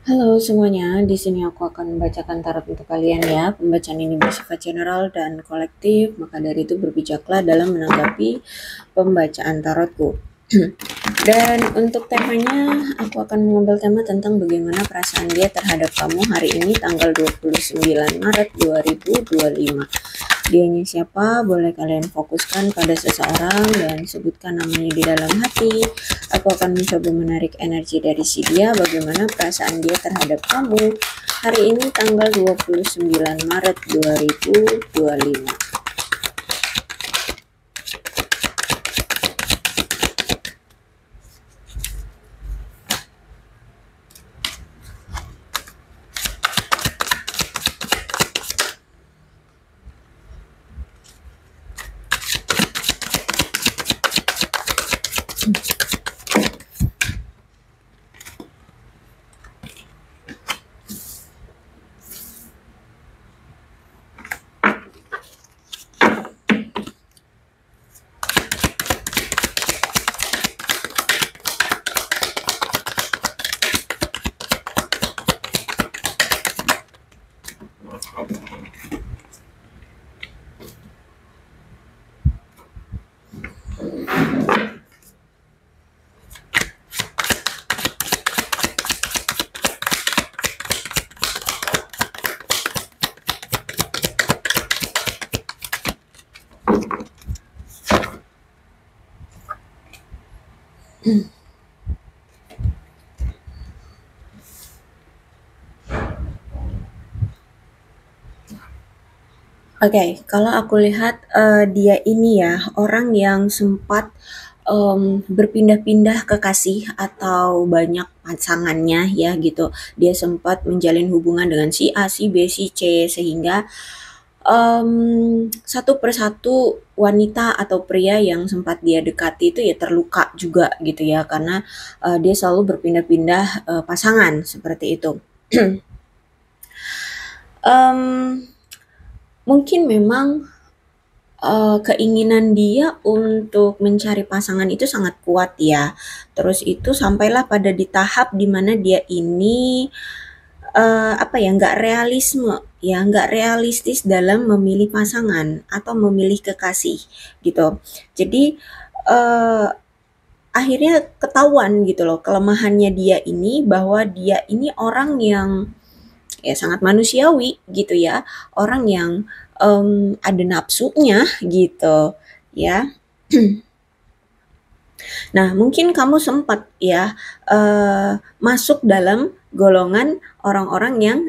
Halo semuanya, di sini aku akan membacakan tarot untuk kalian ya. Pembacaan ini bersifat general dan kolektif, maka dari itu berbijaklah dalam menanggapi pembacaan tarotku. Dan untuk temanya, aku akan mengambil tema tentang bagaimana perasaan dia terhadap kamu hari ini tanggal 29 Maret 2025. Dianya siapa? Boleh kalian fokuskan pada seseorang dan sebutkan namanya di dalam hati. Aku akan mencoba menarik energi dari si dia, bagaimana perasaan dia terhadap kamu hari ini tanggal 29 Maret 2025. Oke, kalau aku lihat dia ini ya orang yang sempat berpindah-pindah kekasih atau banyak pasangannya ya gitu. Dia sempat menjalin hubungan dengan si A, si B, si C sehingga satu persatu wanita atau pria yang sempat dia dekati itu ya terluka juga gitu ya karena dia selalu berpindah-pindah pasangan seperti itu. Em, Mungkin memang keinginan dia untuk mencari pasangan itu sangat kuat ya. Terus itu sampailah pada di tahap dimana dia ini apa ya, nggak realisme ya, nggak realistis dalam memilih pasangan atau memilih kekasih gitu. Jadi eh, akhirnya ketahuan gitu loh kelemahannya dia ini bahwa dia ini orang yang ya sangat manusiawi gitu ya, orang yang ada nafsunya gitu ya. Nah, mungkin kamu sempat ya masuk dalam golongan orang-orang yang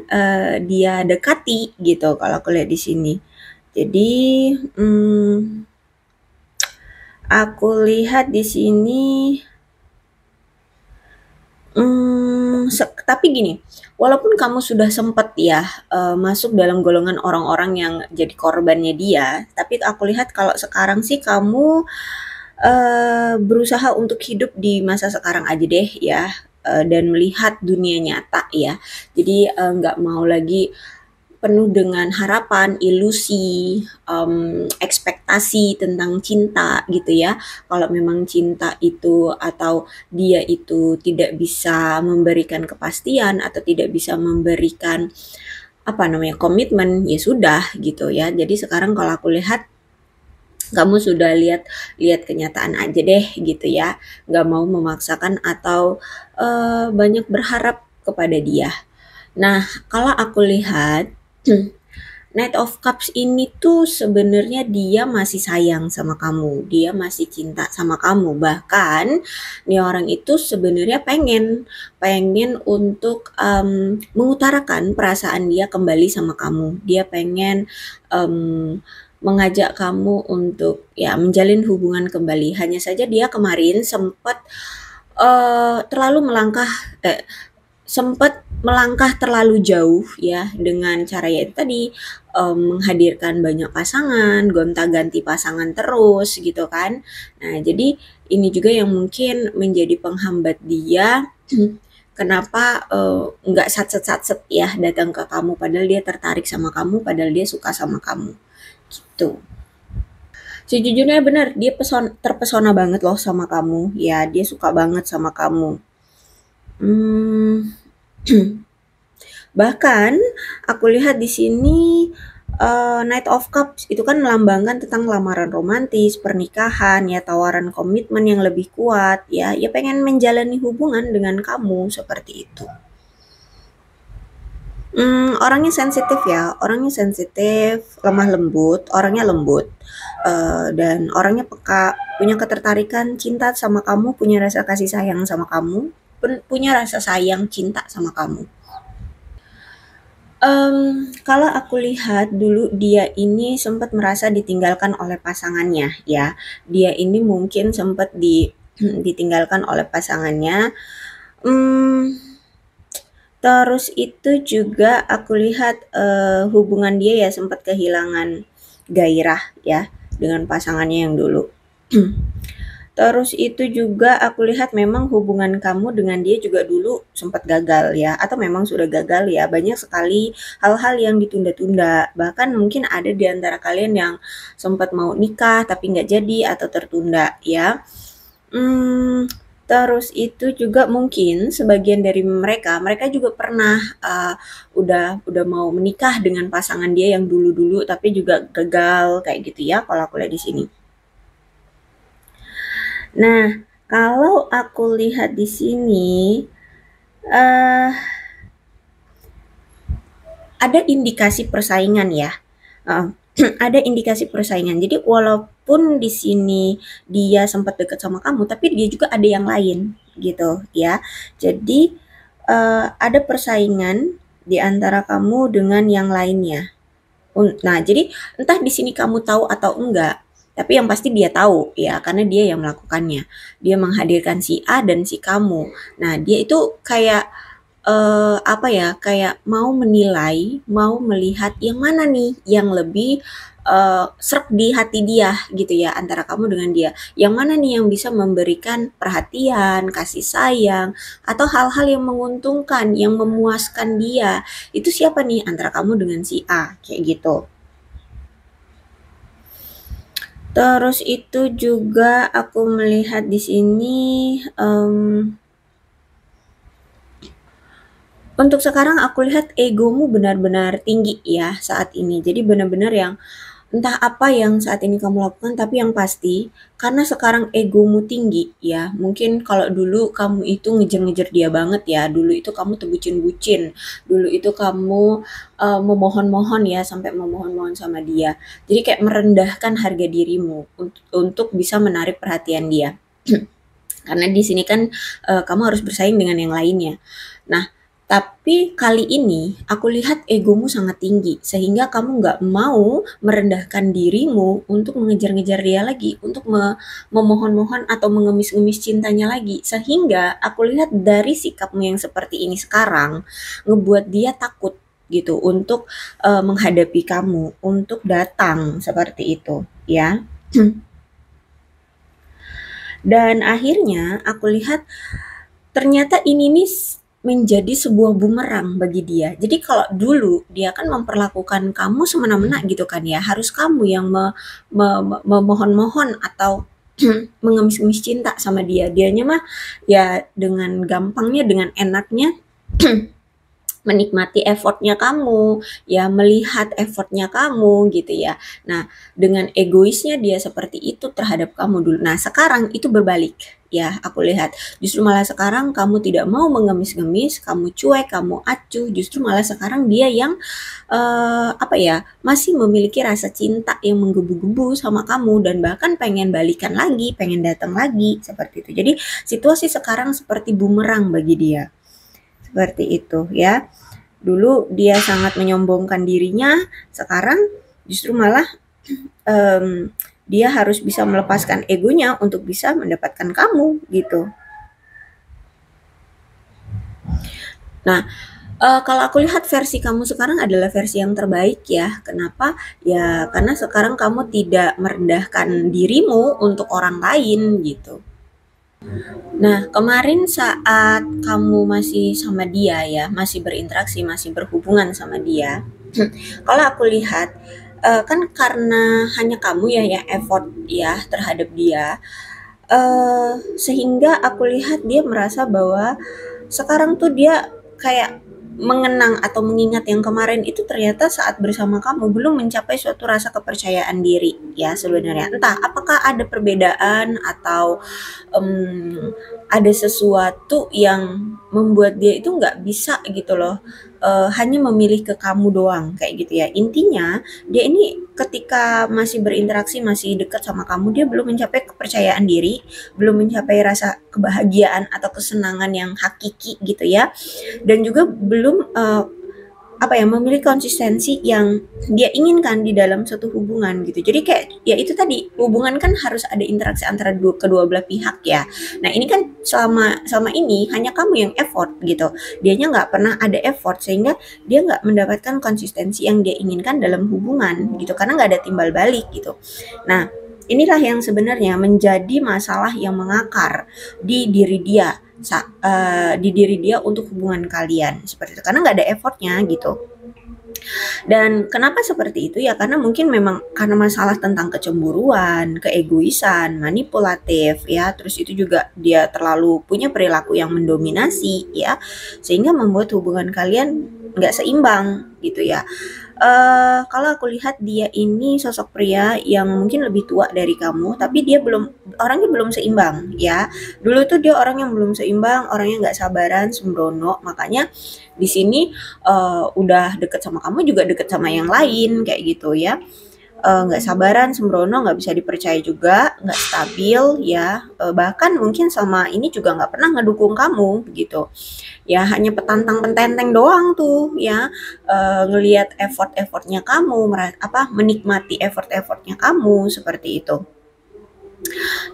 dia dekati gitu kalau aku lihat di sini. Jadi aku lihat di sini tapi gini, walaupun kamu sudah sempat ya masuk dalam golongan orang-orang yang jadi korbannya dia, tapi aku lihat kalau sekarang sih kamu berusaha untuk hidup di masa sekarang aja deh ya, dan melihat dunia nyata ya. Jadi nggak mau lagi penuh dengan harapan, ilusi, ekspektasi tentang cinta gitu ya. Kalau memang cinta itu atau dia itu tidak bisa memberikan kepastian atau tidak bisa memberikan apa namanya komitmen, ya sudah gitu ya. Jadi sekarang kalau aku lihat kamu sudah lihat lihat kenyataan aja deh gitu ya, nggak mau memaksakan atau banyak berharap kepada dia. Nah, kalau aku lihat Knight of Cups ini tuh sebenarnya dia masih sayang sama kamu, dia masih cinta sama kamu. Bahkan nih orang itu sebenarnya pengen pengen untuk mengutarakan perasaan dia kembali sama kamu. Dia pengen mengajak kamu untuk ya menjalin hubungan kembali. Hanya saja dia kemarin sempat terlalu melangkah sempat melangkah terlalu jauh ya dengan cara ya itu tadi menghadirkan banyak pasangan, gonta-ganti pasangan terus gitu kan. Nah, jadi ini juga yang mungkin menjadi penghambat dia kenapa nggak satset-satset ya datang ke kamu padahal dia tertarik sama kamu, padahal dia suka sama kamu gitu. Sejujurnya benar, dia terpesona banget loh sama kamu. Ya, dia suka banget sama kamu. Hmm, Bahkan aku lihat di sini Knight of Cups itu kan melambangkan tentang lamaran romantis, pernikahan, ya tawaran komitmen yang lebih kuat, ya, ya pengen menjalani hubungan dengan kamu seperti itu. Orangnya sensitif ya, orangnya sensitif, lemah lembut, orangnya lembut, dan orangnya peka, punya ketertarikan, cinta sama kamu, punya rasa kasih sayang sama kamu, punya rasa sayang, cinta sama kamu. Kalau aku lihat dulu dia ini sempat merasa ditinggalkan oleh pasangannya ya. Dia ini mungkin sempat ditinggalkan oleh pasangannya. Mmm, Terus itu juga aku lihat, hubungan dia ya sempat kehilangan gairah ya dengan pasangannya yang dulu. Terus itu juga aku lihat memang hubungan kamu dengan dia juga dulu sempat gagal ya, atau memang sudah gagal ya. Banyak sekali hal-hal yang ditunda-tunda. Bahkan mungkin ada di antara kalian yang sempat mau nikah tapi nggak jadi atau tertunda ya. Hmm, Terus itu juga mungkin sebagian dari mereka, mereka juga pernah udah mau menikah dengan pasangan dia yang dulu-dulu tapi juga gagal kayak gitu ya kalau aku lihat di sini. Nah, kalau aku lihat di sini, eh ada indikasi persaingan ya. Heeh, ada indikasi persaingan. Jadi walaupun di sini dia sempat dekat sama kamu, tapi dia juga ada yang lain gitu ya. Jadi ada persaingan di antara kamu dengan yang lainnya. Nah, jadi entah di sini kamu tahu atau enggak, tapi yang pasti dia tahu ya, karena dia yang melakukannya. Dia menghadirkan si A dan si kamu. Nah, dia itu kayak apa ya, kayak mau menilai, mau melihat yang mana nih yang lebih sreg di hati dia gitu ya, antara kamu dengan dia. Yang mana nih yang bisa memberikan perhatian, kasih sayang, atau hal-hal yang menguntungkan, yang memuaskan dia. Itu siapa nih antara kamu dengan si A, kayak gitu. Terus itu juga aku melihat di sini, untuk sekarang aku lihat egomu benar-benar tinggi ya saat ini. Jadi benar-benar yang entah apa yang saat ini kamu lakukan, tapi yang pasti karena sekarang egomu tinggi ya. Mungkin kalau dulu kamu itu ngejar-ngejar dia banget ya. Dulu itu kamu tuh bucin-bucin. Dulu itu kamu memohon-mohon ya, sampai memohon-mohon sama dia. Jadi kayak merendahkan harga dirimu untuk bisa menarik perhatian dia. Karena di sini kan kamu harus bersaing dengan yang lainnya. Nah, tapi kali ini aku lihat egomu sangat tinggi sehingga kamu nggak mau merendahkan dirimu untuk mengejar-ngejar dia lagi, untuk memohon-mohon atau mengemis-ngemis cintanya lagi. Sehingga aku lihat dari sikapmu yang seperti ini sekarang ngebuat dia takut gitu untuk menghadapi kamu, untuk datang seperti itu, ya. Dan akhirnya aku lihat ternyata ini nih menjadi sebuah bumerang bagi dia. Jadi kalau dulu dia kan memperlakukan kamu semena-mena gitu kan ya, harus kamu yang memohon-mohon atau mengemis-ngemis cinta sama dia. Dianya mah ya dengan gampangnya, dengan enaknya menikmati effortnya kamu, ya melihat effortnya kamu gitu ya. Nah, dengan egoisnya dia seperti itu terhadap kamu dulu. Nah, sekarang itu berbalik ya, aku lihat. Justru malah sekarang kamu tidak mau mengemis-ngemis, kamu cuek, kamu acuh, justru malah sekarang dia yang apa ya, masih memiliki rasa cinta yang menggebu-gebu sama kamu dan bahkan pengen balikan lagi, pengen datang lagi seperti itu. Jadi, situasi sekarang seperti bumerang bagi dia. Seperti itu ya. Dulu dia sangat menyombongkan dirinya, sekarang justru malah dia harus bisa melepaskan egonya untuk bisa mendapatkan kamu gitu. Nah, kalau aku lihat versi kamu sekarang adalah versi yang terbaik ya. Kenapa? Ya karena sekarang kamu tidak merendahkan dirimu untuk orang lain gitu. Nah, kemarin saat kamu masih sama dia ya, masih berinteraksi, masih berhubungan sama dia, kalau aku lihat, kan karena hanya kamu ya yang effort ya terhadap dia, sehingga aku lihat dia merasa bahwa sekarang tuh dia kayak mengenang atau mengingat yang kemarin itu ternyata saat bersama kamu belum mencapai suatu rasa kepercayaan diri ya sebenarnya. Entah apakah ada perbedaan atau ada sesuatu yang membuat dia itu nggak bisa gitu loh, hanya memilih ke kamu doang kayak gitu ya. Intinya dia ini ketika masih berinteraksi, masih dekat sama kamu, dia belum mencapai kepercayaan diri, belum mencapai rasa kebahagiaan atau kesenangan yang hakiki gitu ya, dan juga belum apa ya, memiliki konsistensi yang dia inginkan di dalam suatu hubungan gitu. Jadi kayak ya itu tadi, hubungan kan harus ada interaksi antara kedua belah pihak ya. Nah ini kan selama ini hanya kamu yang effort gitu. Dianya nggak pernah ada effort sehingga dia nggak mendapatkan konsistensi yang dia inginkan dalam hubungan gitu karena nggak ada timbal balik gitu. Nah inilah yang sebenarnya menjadi masalah yang mengakar di diri dia di diri dia untuk hubungan kalian seperti itu karena nggak ada effortnya gitu. Dan kenapa seperti itu ya karena mungkin memang karena masalah tentang kecemburuan, keegoisan, manipulatif ya, terus itu juga dia terlalu punya perilaku yang mendominasi ya, sehingga membuat hubungan kalian nggak seimbang gitu ya. Kalau aku lihat dia ini sosok pria yang mungkin lebih tua dari kamu, tapi dia orangnya belum seimbang ya. Dulu tuh dia orang yang belum seimbang, orangnya nggak sabaran, sembrono, makanya di sini udah deket sama kamu juga deket sama yang lain kayak gitu ya. Nggak sabaran, sembrono, nggak bisa dipercaya juga, nggak stabil ya, bahkan mungkin sama ini juga nggak pernah ngedukung kamu gitu. Ya hanya petantang pententeng doang tuh ya, ngelihat effort-effortnya kamu, menikmati effort-effortnya kamu seperti itu.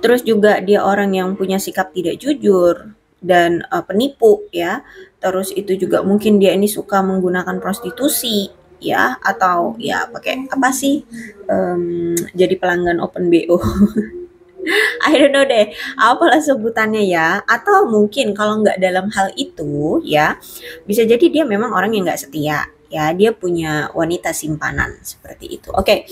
Terus juga dia orang yang punya sikap tidak jujur dan penipu ya. Terus itu juga mungkin dia ini suka menggunakan prostitusi ya atau ya pakai apa sih jadi pelanggan open BO. I don't know deh, apalah sebutannya ya. Atau mungkin kalau nggak dalam hal itu ya, bisa jadi dia memang orang yang nggak setia. Ya, dia punya wanita simpanan seperti itu. Oke,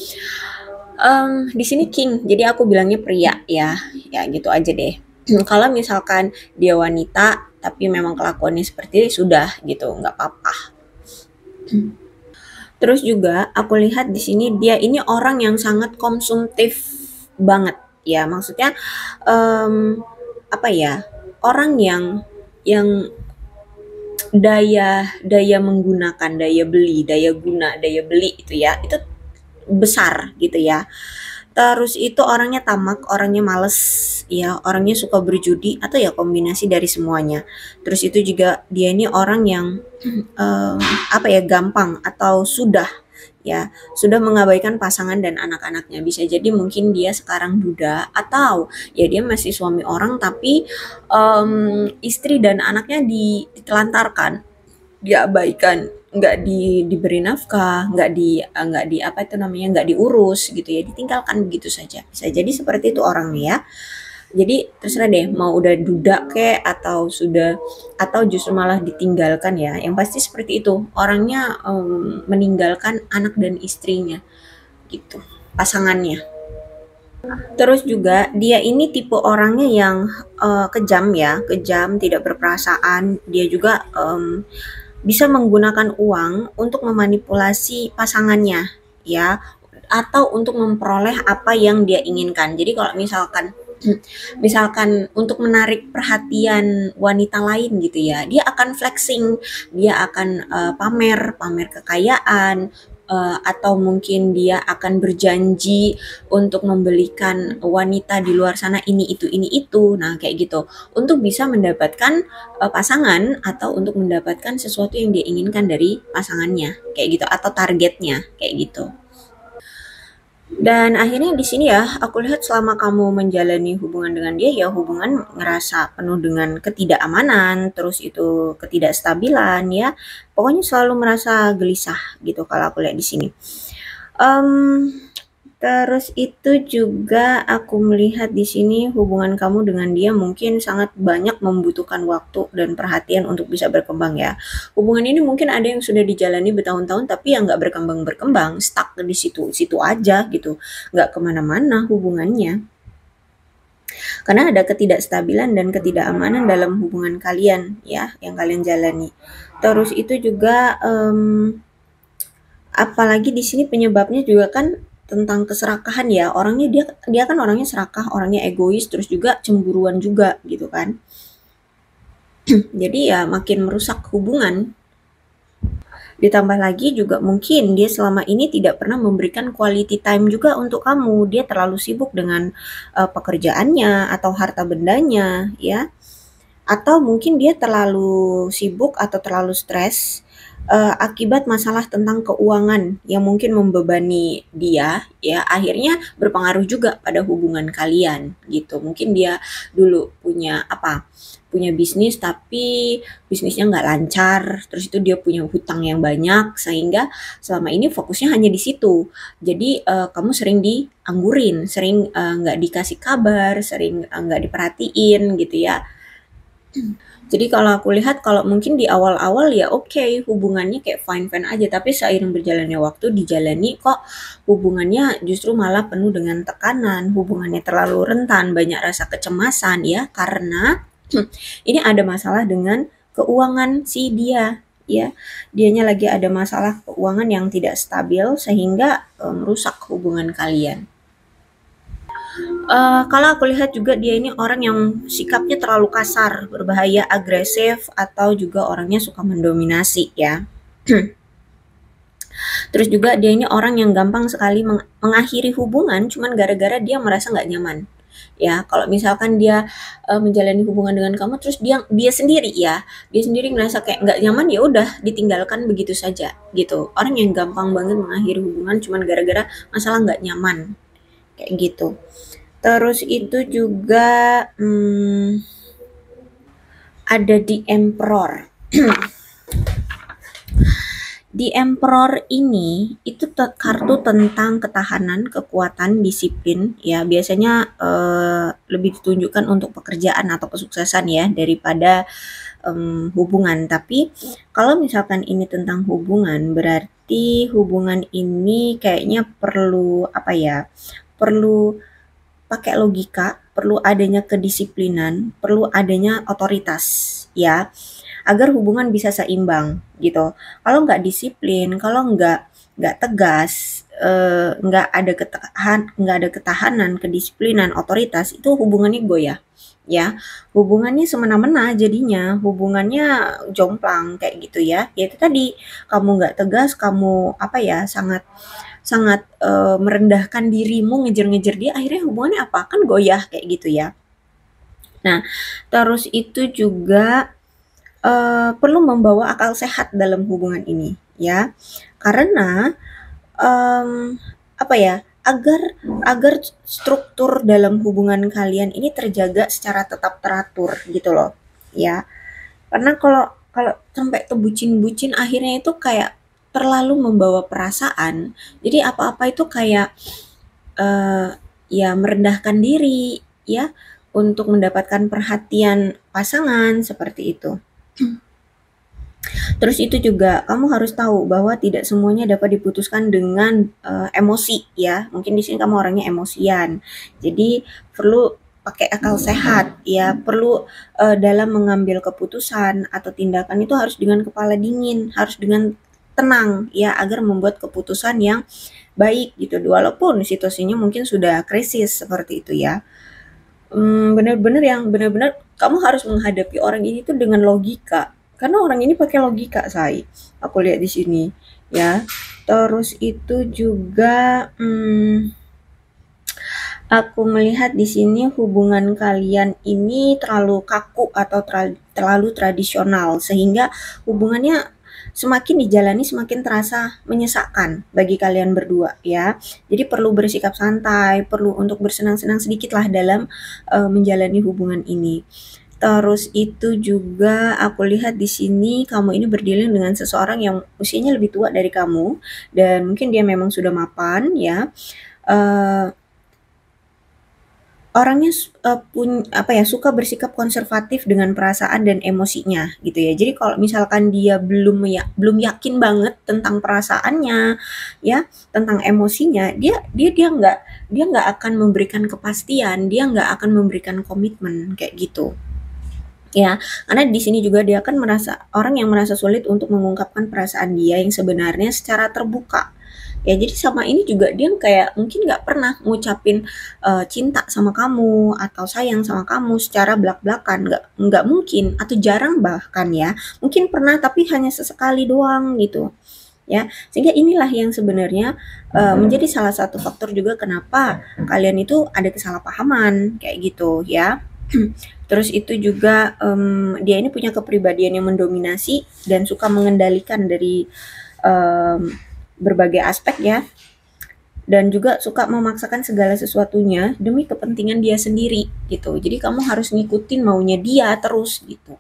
di sini king, jadi aku bilangnya pria ya. Ya gitu aja deh. Kalau misalkan dia wanita, tapi memang kelakuannya seperti ini, sudah gitu, nggak apa-apa. Terus juga aku lihat di sini dia ini orang yang sangat konsumtif banget ya, maksudnya apa ya, orang yang daya daya menggunakan, daya beli, daya guna, daya beli itu ya, itu besar gitu ya. Terus itu orangnya tamak, orangnya males, ya orangnya suka berjudi atau ya kombinasi dari semuanya. Terus itu juga dia ini orang yang eh, apa ya gampang atau sudah mengabaikan pasangan dan anak-anaknya. Bisa jadi mungkin dia sekarang duda atau ya dia masih suami orang tapi istri dan anaknya ditelantarkan, diabaikan, diberi nafkah, nggak di apa itu namanya, nggak diurus gitu ya, ditinggalkan begitu saja. Bisa jadi seperti itu orangnya ya. Jadi terserah deh mau udah duda kek atau justru malah ditinggalkan ya. Yang pasti seperti itu. Orangnya meninggalkan anak dan istrinya gitu, pasangannya. Terus juga dia ini tipe orangnya yang kejam ya, kejam, tidak berperasaan. Dia juga bisa menggunakan uang untuk memanipulasi pasangannya ya, atau untuk memperoleh apa yang dia inginkan. Jadi kalau misalkan untuk menarik perhatian wanita lain gitu ya, dia akan flexing, dia akan pamer pamer kekayaan, atau mungkin dia akan berjanji untuk membelikan wanita di luar sana ini itu. Nah, kayak gitu. Untuk bisa mendapatkan pasangan atau untuk mendapatkan sesuatu yang dia inginkan dari pasangannya, kayak gitu atau targetnya, kayak gitu. Dan akhirnya di sini ya, aku lihat selama kamu menjalani hubungan dengan dia, ya hubungan ngerasa penuh dengan ketidakamanan, terus itu ketidakstabilan ya. Pokoknya selalu merasa gelisah gitu kalau aku lihat di sini. Mmm, Terus itu juga aku melihat di sini hubungan kamu dengan dia mungkin sangat banyak membutuhkan waktu dan perhatian untuk bisa berkembang ya. Hubungan ini mungkin ada yang sudah dijalani bertahun-tahun tapi yang nggak berkembang-berkembang, stuck di situ-situ aja gitu, nggak kemana-mana hubungannya. Karena ada ketidakstabilan dan ketidakamanan dalam hubungan kalian ya, yang kalian jalani. Terus itu juga, apalagi di sini penyebabnya juga kan tentang keserakahan ya, orangnya dia dia kan orangnya serakah, orangnya egois, terus juga cemburuan juga gitu kan. Jadi ya makin merusak hubungan. Ditambah lagi juga mungkin dia selama ini tidak pernah memberikan quality time juga untuk kamu. Dia terlalu sibuk dengan pekerjaannya atau harta bendanya ya. Atau mungkin dia terlalu sibuk atau terlalu stres akibat masalah tentang keuangan yang mungkin membebani dia ya, akhirnya berpengaruh juga pada hubungan kalian gitu. Mungkin dia dulu punya punya bisnis tapi bisnisnya nggak lancar, terus itu dia punya hutang yang banyak sehingga selama ini fokusnya hanya di situ. Jadi kamu sering dianggurin, sering nggak dikasih kabar, sering nggak diperhatiin gitu ya. Jadi kalau aku lihat kalau mungkin di awal-awal ya oke, hubungannya kayak fine-fine aja, tapi seiring berjalannya waktu dijalani kok hubungannya justru malah penuh dengan tekanan, hubungannya terlalu rentan, banyak rasa kecemasan ya, karena ini ada masalah dengan keuangan si dia ya. Dianya lagi ada masalah keuangan yang tidak stabil sehingga merusak hubungan kalian. Kalau aku lihat juga dia ini orang yang sikapnya terlalu kasar, berbahaya, agresif, atau juga orangnya suka mendominasi ya. Terus juga dia ini orang yang gampang sekali mengakhiri hubungan cuman gara-gara dia merasa nggak nyaman. Ya, kalau misalkan dia menjalani hubungan dengan kamu terus dia sendiri ya, dia sendiri ngerasa kayak nggak nyaman ya udah ditinggalkan begitu saja gitu. Orang yang gampang banget mengakhiri hubungan cuman gara-gara masalah nggak nyaman kayak gitu. Terus itu juga ada di Emperor. Di Emperor ini itu kartu tentang ketahanan, kekuatan, disiplin ya. Biasanya lebih ditunjukkan untuk pekerjaan atau kesuksesan ya daripada hubungan. Tapi kalau misalkan ini tentang hubungan berarti hubungan ini kayaknya perlu perlu pakai logika, perlu adanya kedisiplinan, perlu adanya otoritas ya, agar hubungan bisa seimbang gitu. Kalau nggak disiplin, kalau nggak tegas, nggak ada ketahanan, kedisiplinan, otoritas, itu hubungannya goyah ya. Hubungannya semena-mena jadinya, hubungannya jomplang kayak gitu ya. Ya itu tadi, kamu nggak tegas, kamu sangat sangat merendahkan dirimu, ngejar-ngejar dia, akhirnya hubungannya apa? Kan goyah kayak gitu ya. Nah, terus itu juga perlu membawa akal sehat dalam hubungan ini ya. Karena agar agar struktur dalam hubungan kalian ini terjaga secara tetap teratur gitu loh ya. Karena kalau kalau sampai ke bucin-bucin akhirnya itu kayak terlalu membawa perasaan. Jadi apa-apa itu kayak ya merendahkan diri ya untuk mendapatkan perhatian pasangan seperti itu. Terus itu juga kamu harus tahu bahwa tidak semuanya dapat diputuskan dengan emosi ya. Mungkin di sini kamu orangnya emosian. Jadi perlu pakai akal sehat ya, perlu dalam mengambil keputusan atau tindakan itu harus dengan kepala dingin, harus dengan tenang ya agar membuat keputusan yang baik gitu. Walaupun situasinya mungkin sudah krisis seperti itu ya. Benar-benar kamu harus menghadapi orang ini tuh dengan logika. Karena orang ini pakai logika, Say. Aku lihat di sini ya. Terus itu juga aku melihat di sini hubungan kalian ini terlalu kaku atau terlalu tradisional sehingga hubungannya semakin dijalani semakin terasa menyesakkan bagi kalian berdua ya. Jadi perlu bersikap santai, perlu untuk bersenang-senang sedikit lah dalam menjalani hubungan ini. Terus itu juga aku lihat di sini kamu ini berdealing dengan seseorang yang usianya lebih tua dari kamu dan mungkin dia memang sudah mapan ya. orangnya apa ya, suka bersikap konservatif dengan perasaan dan emosinya gitu ya. Jadi kalau misalkan dia belum yakin banget tentang perasaannya ya, tentang emosinya, dia nggak akan memberikan kepastian, dia nggak akan memberikan komitmen kayak gitu. Ya, karena di sini juga dia kan orang yang merasa sulit untuk mengungkapkan perasaan dia yang sebenarnya secara terbuka. Ya, jadi sama ini juga dia kayak mungkin nggak pernah ngucapin cinta sama kamu atau sayang sama kamu secara belak-belakan, nggak mungkin atau jarang bahkan ya. Mungkin pernah tapi hanya sesekali doang gitu. Ya, sehingga inilah yang sebenarnya menjadi salah satu faktor juga kenapa kalian itu ada kesalahpahaman kayak gitu ya. Terus itu juga dia ini punya kepribadian yang mendominasi dan suka mengendalikan dari um, berbagai aspek ya, dan juga suka memaksakan segala sesuatunya demi kepentingan dia sendiri gitu. Jadi kamu harus ngikutin maunya dia terus gitu.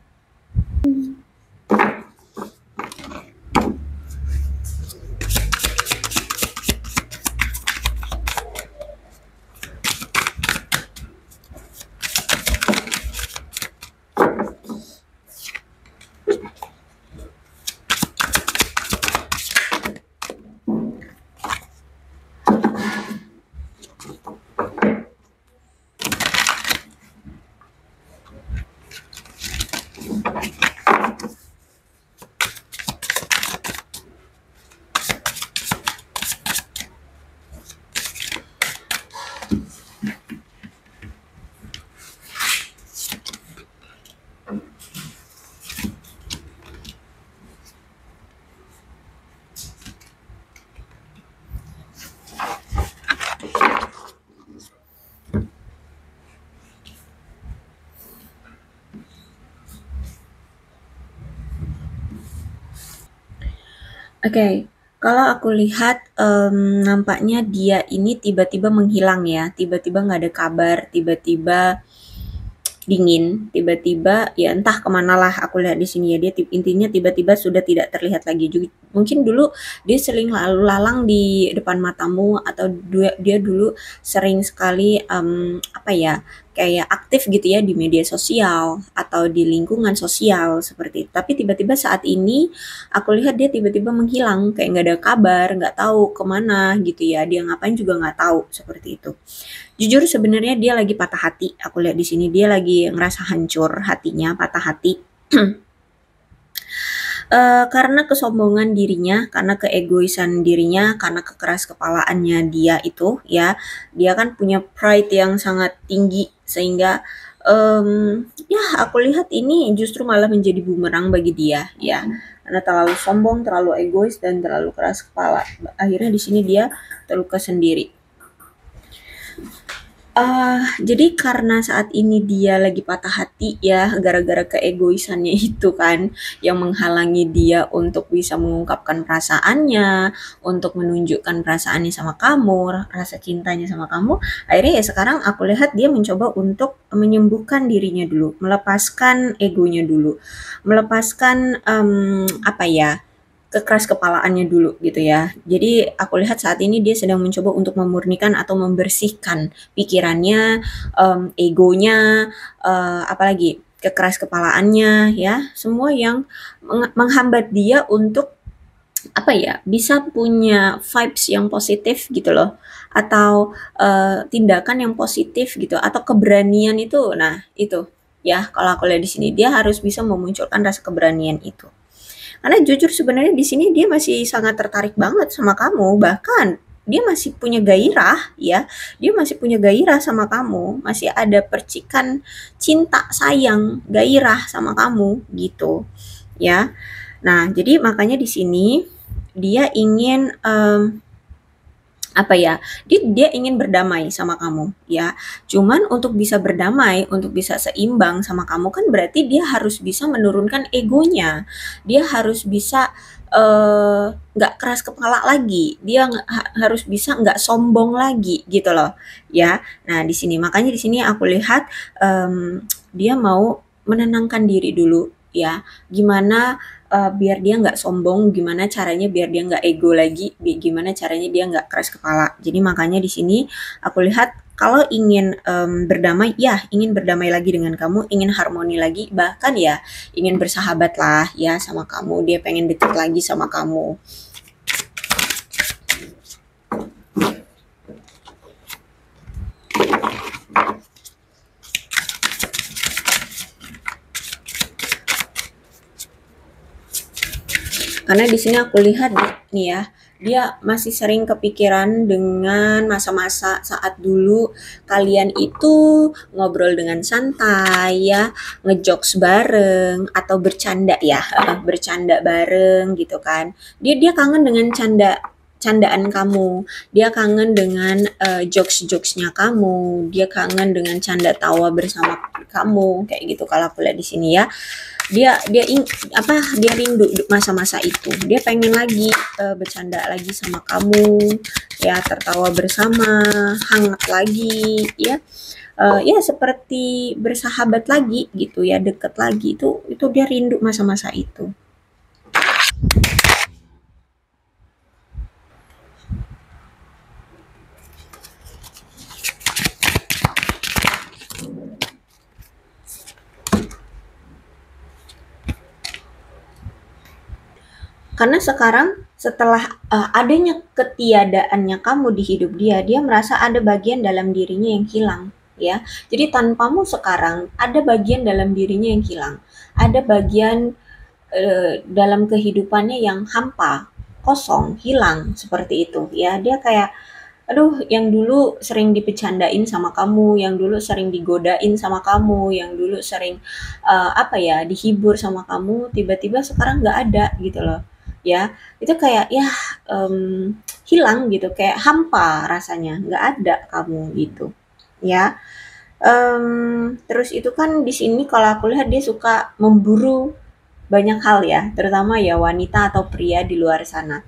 Oke, kalau aku lihat nampaknya dia ini tiba-tiba menghilang ya, tiba-tiba nggak ada kabar, tiba-tiba dingin, tiba-tiba ya entah kemana lah aku lihat di sini ya, dia intinya tiba-tiba sudah tidak terlihat lagi. Mungkin dulu dia sering lalu lalang di depan matamu atau dia dulu sering sekali apa ya, kayak aktif gitu ya di media sosial atau di lingkungan sosial seperti itu. Tapi tiba-tiba saat ini aku lihat dia tiba-tiba menghilang, kayak nggak ada kabar, nggak tahu kemana gitu ya, dia ngapain juga nggak tahu seperti itu. Jujur sebenarnya dia lagi patah hati, aku lihat di sini dia lagi ngerasa hancur hatinya, patah hati. Karena kesombongan dirinya, karena keegoisan dirinya, karena kekeras kepalaannya dia itu ya, dia kan punya pride yang sangat tinggi sehingga ya aku lihat ini justru malah menjadi bumerang bagi dia ya, karena terlalu sombong, terlalu egois dan terlalu keras kepala. Akhirnya di sini dia terluka sendiri. Jadi karena saat ini dia lagi patah hati ya, gara-gara keegoisannya itu kan, yang menghalangi dia untuk bisa mengungkapkan perasaannya, untuk menunjukkan perasaannya sama kamu, rasa cintanya sama kamu. Akhirnya ya sekarang aku lihat dia mencoba untuk menyembuhkan dirinya dulu, melepaskan egonya dulu, melepaskan, apa ya, kekeras kepalaannya dulu gitu ya. Jadi aku lihat saat ini dia sedang mencoba untuk memurnikan atau membersihkan pikirannya, egonya, apalagi kekeras kepalaannya ya, semua yang menghambat dia untuk apa ya, bisa punya vibes yang positif gitu loh, atau tindakan yang positif gitu, atau keberanian itu. Nah, itu ya kalau aku lihat di sini dia harus bisa memunculkan rasa keberanian itu. Karena jujur sebenarnya di sini dia masih sangat tertarik banget sama kamu, bahkan dia masih punya gairah ya, dia masih punya gairah sama kamu, masih ada percikan cinta, sayang, gairah sama kamu gitu ya. Nah, jadi makanya di sini dia ingin apa ya, dia ingin berdamai sama kamu ya. Cuman untuk bisa berdamai, untuk bisa seimbang sama kamu kan berarti dia harus bisa menurunkan egonya. Dia harus bisa nggak keras kepala lagi. Dia harus bisa nggak sombong lagi gitu loh ya. Nah di sini makanya di sini aku lihat dia mau menenangkan diri dulu ya. Gimana biar dia nggak sombong, gimana caranya biar dia nggak ego lagi, gimana caranya dia nggak keras kepala. Jadi makanya di sini aku lihat Kalau ingin berdamai, ya ingin berdamai lagi dengan kamu, ingin harmoni lagi, bahkan ya ingin bersahabat lah ya sama kamu, dia pengen deket lagi sama kamu. Karena di sini aku lihat nih ya, dia masih sering kepikiran dengan masa-masa saat dulu kalian itu ngobrol dengan santai ya, ngejokes bareng atau bercanda ya, bercanda bareng gitu kan. Dia kangen dengan candaan kamu, dia kangen dengan jokes-jokesnya kamu, dia kangen dengan canda tawa bersama kamu kayak gitu kalau aku lihat di sini ya. Dia rindu masa-masa itu, dia pengen lagi bercanda lagi sama kamu ya, tertawa bersama, hangat lagi ya, ya seperti bersahabat lagi gitu ya, deket lagi, itu dia rindu masa-masa itu. Karena sekarang setelah adanya ketiadaannya kamu di hidup dia, dia merasa ada bagian dalam dirinya yang hilang, ya. Jadi tanpamu sekarang ada bagian dalam dirinya yang hilang, ada bagian dalam kehidupannya yang hampa, kosong, hilang seperti itu, ya. Dia kayak, aduh, yang dulu sering dipecandain sama kamu, yang dulu sering digodain sama kamu, yang dulu sering apa ya, dihibur sama kamu, tiba-tiba sekarang nggak ada gitu loh. Ya, itu kayak ya hilang gitu, kayak hampa rasanya, nggak ada kamu gitu. Ya, terus itu kan di sini kalau aku lihat dia suka memburu banyak hal ya, terutama ya wanita atau pria di luar sana,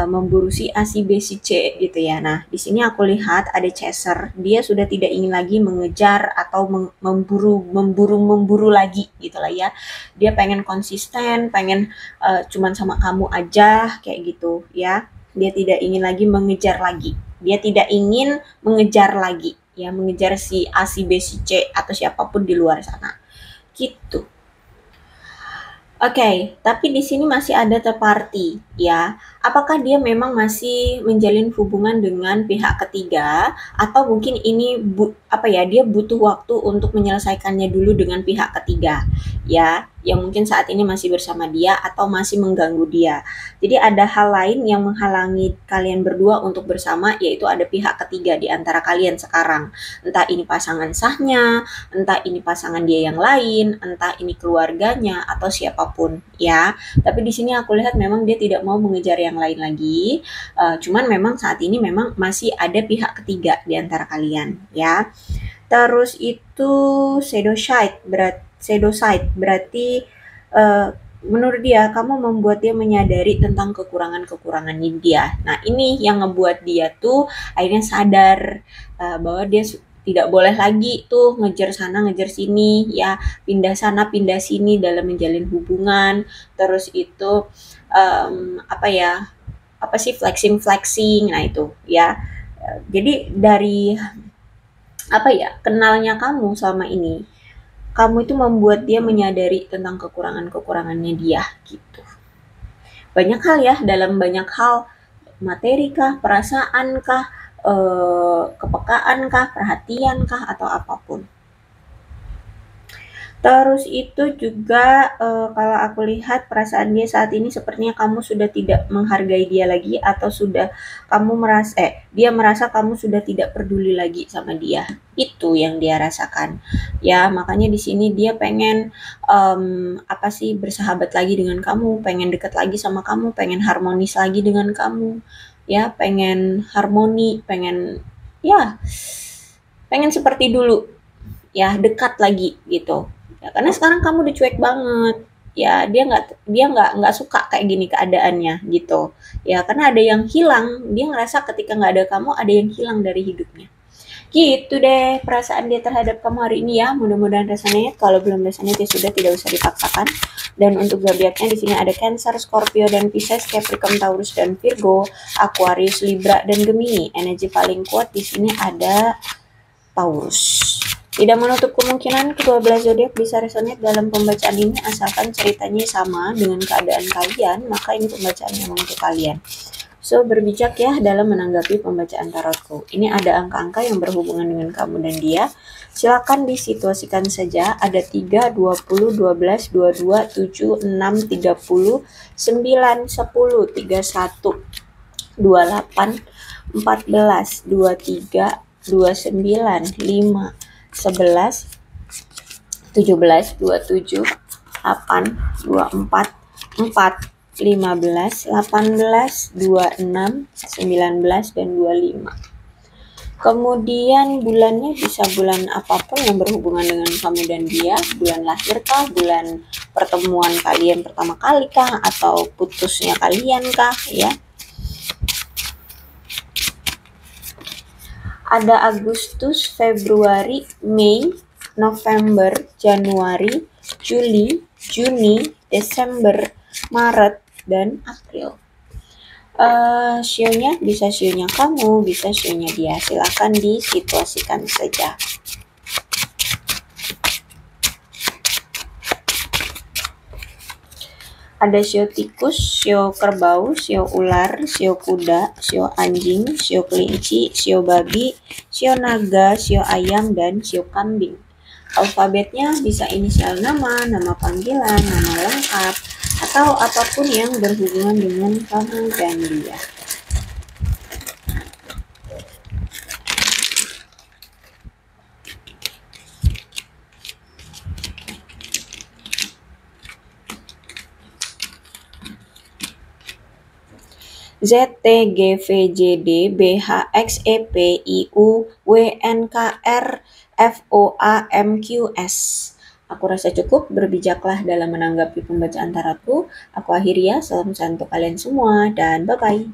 memburu si A, si B, si C gitu ya. Nah, di sini aku lihat ada chaser, dia sudah tidak ingin lagi mengejar atau memburu lagi gitu lah ya. Dia pengen konsisten, pengen cuman sama kamu aja kayak gitu ya. Dia tidak ingin lagi mengejar lagi. Dia tidak ingin mengejar lagi ya, mengejar si A, si B, si C atau siapapun di luar sana. Gitu. Oke, tapi di sini masih ada third party, ya. Apakah dia memang masih menjalin hubungan dengan pihak ketiga atau mungkin ini apa ya, dia butuh waktu untuk menyelesaikannya dulu dengan pihak ketiga, ya, yang mungkin saat ini masih bersama dia atau masih mengganggu dia. Jadi ada hal lain yang menghalangi kalian berdua untuk bersama, yaitu ada pihak ketiga di antara kalian sekarang. Entah ini pasangan sahnya, entah ini pasangan dia yang lain, entah ini keluarganya atau siapapun ya. Tapi di sini aku lihat memang dia tidak mau mengejar yang lain lagi. Cuman memang saat ini memang masih ada pihak ketiga di antara kalian ya. Terus itu shadow side berarti menurut dia kamu membuat dia menyadari tentang kekurangan-kekurangannya dia. Nah, ini yang ngebuat dia tuh akhirnya sadar bahwa dia tidak boleh lagi tuh ngejar sana ngejar sini ya, pindah sana pindah sini dalam menjalin hubungan. Terus itu apa ya, apa sih, flexing flexing, nah itu ya. Jadi dari apa ya, kenalnya kamu selama ini, kamu itu membuat dia menyadari tentang kekurangan-kekurangannya dia gitu. Banyak hal ya, dalam banyak hal, materi kah, perasaan kah, kepekaan kah, perhatian kah, atau apapun. Terus itu juga kalau aku lihat perasaan dia saat ini sepertinya kamu sudah tidak menghargai dia lagi, atau sudah kamu merasa dia merasa kamu sudah tidak peduli lagi sama dia. Itu yang dia rasakan. Ya, makanya di sini dia pengen apa sih, bersahabat lagi dengan kamu, pengen dekat lagi sama kamu, pengen harmonis lagi dengan kamu. Ya, pengen harmoni, pengen ya, pengen seperti dulu. Ya, dekat lagi gitu. Ya, karena sekarang kamu udah cuek banget. Ya, dia nggak suka kayak gini keadaannya gitu. Ya, karena ada yang hilang. Dia ngerasa ketika nggak ada kamu, ada yang hilang dari hidupnya. Gitu deh perasaan dia terhadap kamu hari ini ya. Mudah-mudahan resonate. Kalau belum resonate ya sudah, tidak usah dipaksakan. Dan untuk zodiaknya di sini ada Cancer, Scorpio dan Pisces, Capricorn, Taurus dan Virgo, Aquarius, Libra dan Gemini. Energi paling kuat di sini ada Taurus. Tidak menutup kemungkinan kedua belah zodiak bisa resonate dalam pembacaan ini, asalkan ceritanya sama dengan keadaan kalian, maka ini pembacaan yang untuk kalian. So, berbijak ya dalam menanggapi pembacaan tarotku. Ini ada angka-angka yang berhubungan dengan kamu dan dia. Silakan disituasikan saja. Ada 3, 20, 12, 22, 7, 6, 30, 9, 10, 31, 28, 14, 23, 29, 5, 11, 17, 27, 8, 24, 4, 15, 18, 26, 19, dan 25. Kemudian bulannya bisa bulan apapun yang berhubungan dengan kamu dan dia, bulan lahir kah, bulan pertemuan kalian pertama kali kah, atau putusnya kalian kah, ya. Ada Agustus, Februari, Mei, November, Januari, Juli, Juni, Desember, Maret, dan April. Sionya bisa sionya kamu, bisa sionya dia. Silahkan disituasikan saja. Ada sio tikus, sio kerbau, sio ular, sio kuda, sio anjing, sio kelinci, sio babi, sio naga, sio ayam, dan sio kambing. Alfabetnya bisa inisial nama, nama panggilan, nama lengkap, atau apapun yang berhubungan dengan kamu dan dia. Z, T, G, V, J, D, B, H, X, E, P, I, U, W, N, K, R, F, O, A, M, Q, S. Aku rasa cukup, berbijaklah dalam menanggapi pembacaan tarotku. Aku akhiri ya, salam sehat untuk kalian semua, dan bye-bye.